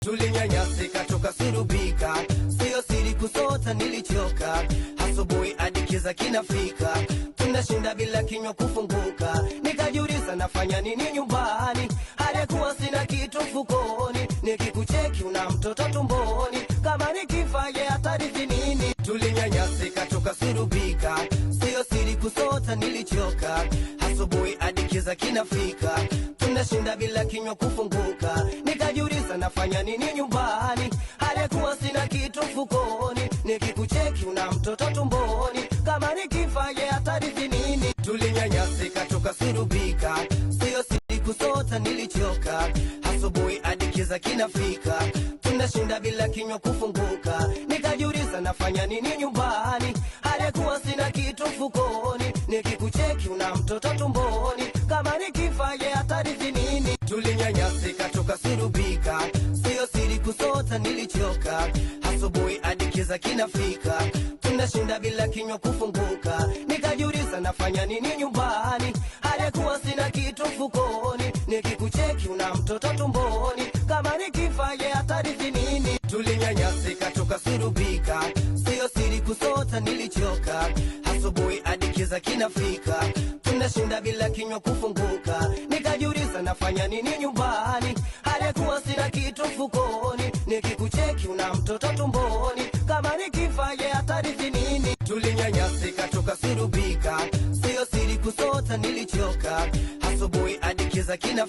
Tulinyanyasika toka surubika, sio siri kusota nilichoka. Asubuhi hadi kiza kinafika, tunashinda bila kinywa kufunguka. Nikajiuliza nafanya nini nyumbani, halikuwa sina kitu mfukoni. Nikikucheki una mtoto tumboni, kama nikifaye hatarithi nini. Tulinyanyasika toka surubika, sio siri kusota nilichoka. Asubuhi hadi kiza kinafika, tunashinda bila kinywa kufunguka. Nikajiuliza nafanya nini nyumbani, halikuwa sina kitu mfukoni. Nikikucheki una mtoto tumboni, kama nikifaye hatarithi nini. Tulinyanyasika toka surubika, sio siri kusota nilichoka. Asubuhi hadi kiza kinafika, tunashinda bila kinywa kufunguka. Nikajiuliza nafanya nini nyumbani, halikuwa sina kitu mfukoni. Nikikucheki una mtoto tumboni, kama nikifaye hatarithi nini. Tulinyanyasika toka surubika, sio siri kusota nilichoka. Asubuhi hadi kiza kinafika, tunashinda bila kinywa kufunguka. Nikajiuliza nafanya nini nyumbani, halikuwa sina kitu mfukoni. Nikikucheki una mtoto tumboni, kama nikifaye hatarithi nini. Tulinyanyasika toka surubika, sio siri kusota nilichoka. Asubuhi hadi kiza kinafika, tunashinda bila kinywa kufunguka. Nikajiuliza nafanya nini nyumbani, halikuwa sina kitu mfukoni. Nikikucheki una mtoto tumboni, kama nikifaye hatarithi nini. Tulinyanyasika toka surubika, sio siri kusota nilichoka. Asubuhi hadi kiza kinafika,